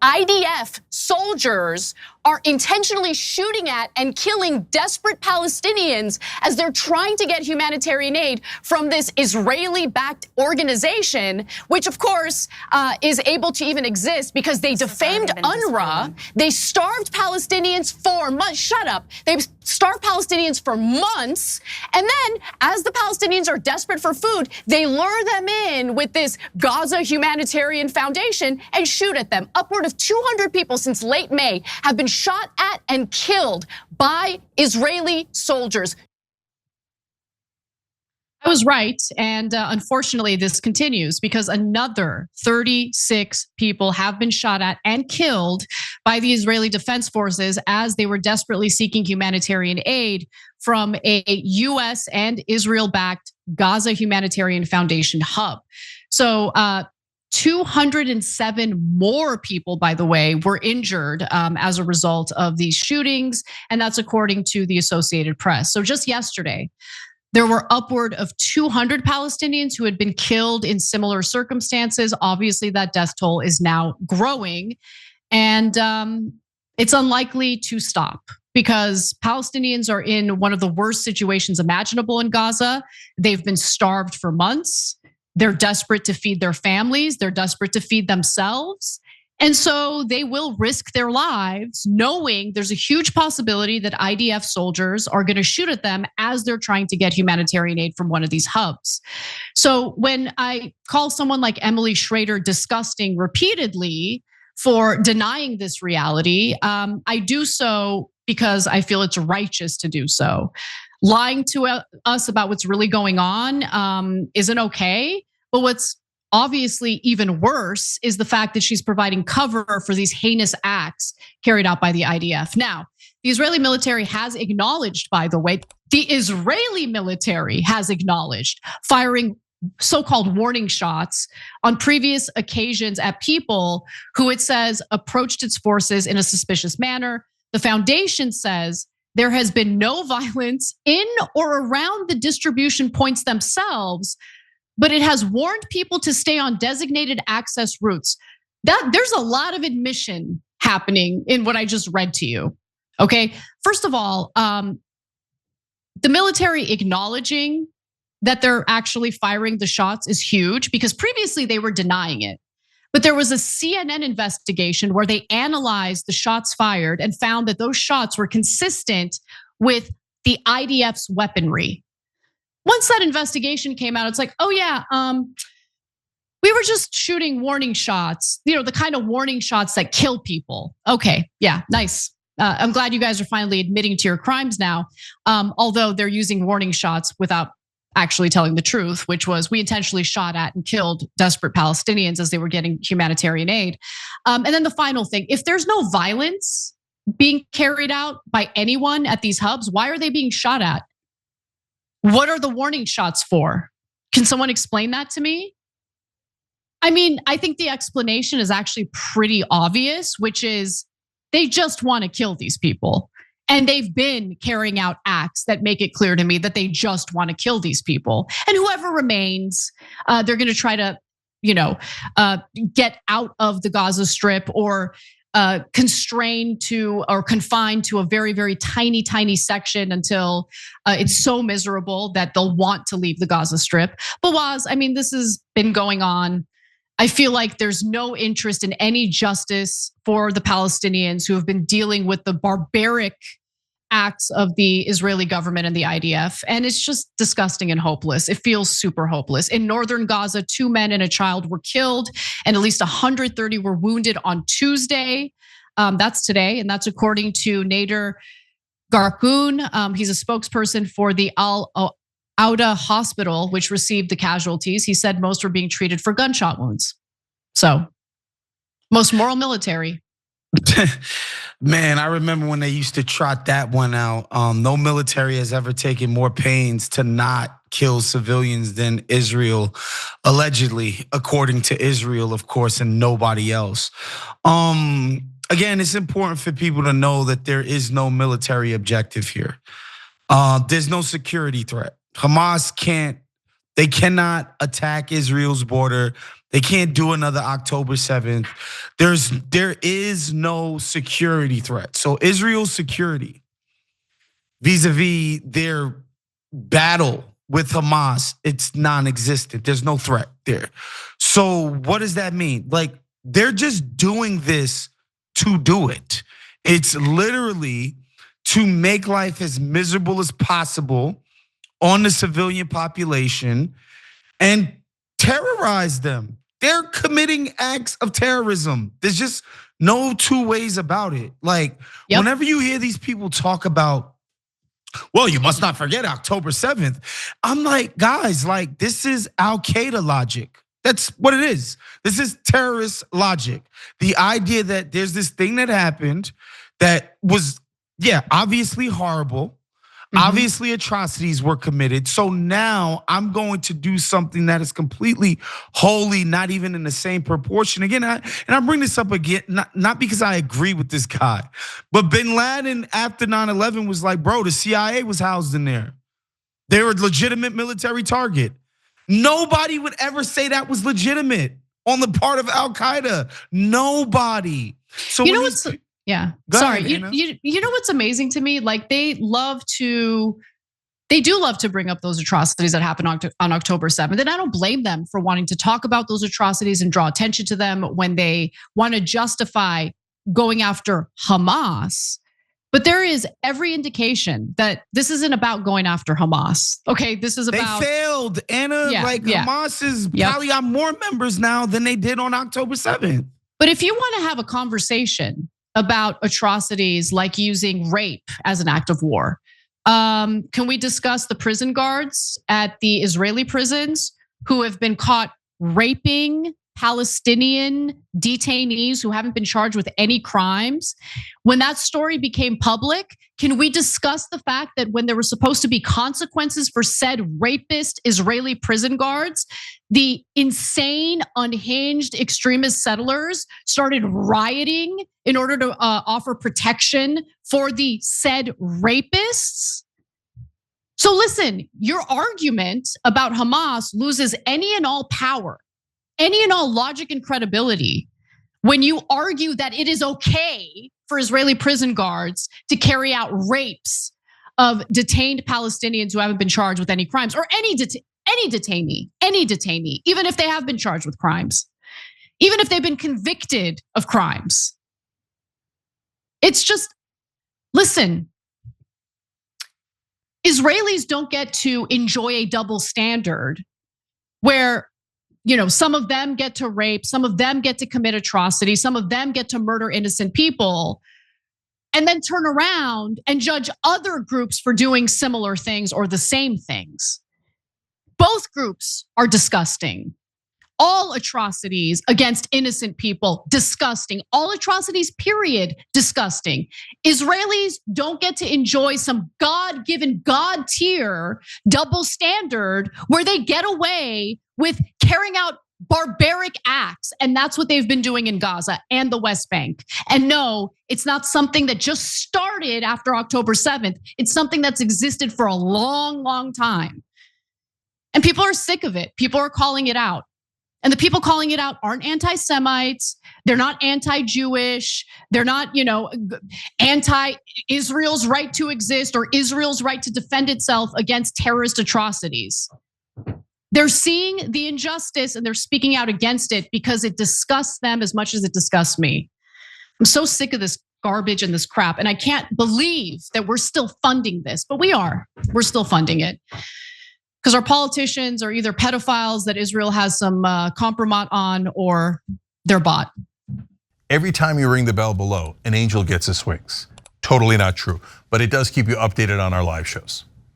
IDF soldiers are intentionally shooting at and killing desperate Palestinians as they're trying to get humanitarian aid from this Israeli-backed organization, which of course is able to even exist because they defamed UNRWA. They starved Palestinians for months. Shut up. They starved Palestinians for months. And then as the Palestinians are desperate for food, they lure them in with this Gaza Humanitarian Foundation and shoot at them. Upward of 200 people since late May have been shot at and killed by Israeli soldiers. I was right, and unfortunately this continues because another 36 people have been shot at and killed by the Israeli Defense Forces as they were desperately seeking humanitarian aid from a US and Israel-backed Gaza Humanitarian Foundation hub. So 207 more people, by the way, were injured as a result of these shootings, and that's according to the Associated Press. So just yesterday, there were upward of 200 Palestinians who had been killed in similar circumstances. Obviously, that death toll is now growing, and it's unlikely to stop because Palestinians are in one of the worst situations imaginable in Gaza. They've been starved for months. They're desperate to feed their families. They're desperate to feed themselves. And so they will risk their lives knowing there's a huge possibility that IDF soldiers are going to shoot at them as they're trying to get humanitarian aid from one of these hubs. So when I call someone like Emily Schrader disgusting repeatedly for denying this reality, I do so because I feel it's righteous to do so. Lying to us about what's really going on isn't okay, but what's obviously even worse is the fact that she's providing cover for these heinous acts carried out by the IDF. Now, the Israeli military has acknowledged, by the way, the Israeli military has acknowledged firing so-called warning shots on previous occasions at people who it says approached its forces in a suspicious manner. The foundation says there has been no violence in or around the distribution points themselves, but it has warned people to stay on designated access routes. There's a lot of admission happening in what I just read to you. Okay, first of all, the military acknowledging that they're actually firing the shots is huge because previously they were denying it. But there was a CNN investigation where they analyzed the shots fired and found that those shots were consistent with the IDF's weaponry. Once that investigation came out, it's like, oh yeah, we were just shooting warning shots, the kind of warning shots that kill people. Okay, yeah, nice. I'm glad you guys are finally admitting to your crimes now, although they're using warning shots without actually telling the truth, which was we intentionally shot at and killed desperate Palestinians as they were getting humanitarian aid. And then the final thing, if there's no violence being carried out by anyone at these hubs, why are they being shot at? What are the warning shots for? Can someone explain that to me? I mean, I think the explanation is actually pretty obvious, which is they just want to kill these people. And they've been carrying out acts that make it clear to me that they just want to kill these people. And whoever remains, they're going to try to, get out of the Gaza Strip or constrained to or confined to a very, very tiny, tiny section until it's so miserable that they'll want to leave the Gaza Strip. But Waz, I mean, this has been going on. I feel like there's no interest in any justice for the Palestinians who have been dealing with the barbaric acts of the Israeli government and the IDF. And it's just disgusting and hopeless. It feels super hopeless. In northern Gaza, 2 men and a child were killed and at least 130 were wounded on Tuesday. That's today, and that's according to Nader Garkoun. He's a spokesperson for the Al-Auda hospital, which received the casualties. He said most were being treated for gunshot wounds. So, most moral military. Man, I remember when they used to trot that one out. No military has ever taken more pains to not kill civilians than Israel, allegedly, according to Israel, of course, and nobody else. Again, it's important for people to know that there is no military objective here. There's no security threat. Hamas cannot attack Israel's border. They can't do another October 7th. There is no security threat. So Israel's security vis-a-vis their battle with Hamas, it's non-existent. There's no threat there. So what does that mean? Like, they're just doing this to do it. It's literally to make life as miserable as possible on the civilian population and terrorize them. They're committing acts of terrorism. There's just no two ways about it. Like, whenever you hear these people talk about, well, you must not forget October 7th. I'm like, guys, like, this is Al-Qaeda logic. That's what it is. This is terrorist logic. The idea that there's this thing that happened that was, obviously horrible. Obviously, atrocities were committed. So now I'm going to do something that is completely wholly not even in the same proportion. Again, and I bring this up again, not because I agree with this guy, but Bin Laden after 9/11 was like, bro, the CIA was housed in there. They were a legitimate military target. Nobody would ever say that was legitimate on the part of Al-Qaeda. Nobody. So you know what's sorry. Ahead, you know what's amazing to me? Like, they do love to bring up those atrocities that happened on October 7th. And I don't blame them for wanting to talk about those atrocities and draw attention to them when they want to justify going after Hamas. But there is every indication that this isn't about going after Hamas. Okay, this is about— They failed, Anna. Hamas is probably got more members now than they did on October 7th. But if you want to have a conversation about atrocities like using rape as an act of war, can we discuss the prison guards at the Israeli prisons who have been caught raping Palestinian detainees who haven't been charged with any crimes? When that story became public, can we discuss the fact that when there were supposed to be consequences for said rapist Israeli prison guards, the insane, unhinged extremist settlers started rioting in order to offer protection for the said rapists? So listen, your argument about Hamas loses any and all power, any and all logic and credibility when you argue that it is okay for Israeli prison guards to carry out rapes of detained Palestinians who haven't been charged with any crimes, or any detainee, even if they have been charged with crimes, even if they've been convicted of crimes. It's just, listen, Israelis don't get to enjoy a double standard where, some of them get to rape, some of them get to commit atrocities, some of them get to murder innocent people, and then turn around and judge other groups for doing similar things or the same things. Both groups are disgusting. All atrocities against innocent people, disgusting. All atrocities, period, disgusting. Israelis don't get to enjoy some God-given, God-tier double standard where they get away with carrying out barbaric acts. And that's what they've been doing in Gaza and the West Bank. And no, it's not something that just started after October 7th. It's something that's existed for a long, long time. And people are sick of it. People are calling it out. And the people calling it out aren't anti-Semites. They're not anti-Jewish. They're not, anti-Israel's right to exist or Israel's right to defend itself against terrorist atrocities. They're seeing the injustice and they're speaking out against it because it disgusts them as much as it disgusts me. I'm so sick of this garbage and this crap. And I can't believe that we're still funding this, but we are. We're still funding it. Because our politicians are either pedophiles that Israel has some compromise on, or they're bought. Every time you ring the bell below, an angel gets his wings. Totally not true, but it does keep you updated on our live shows.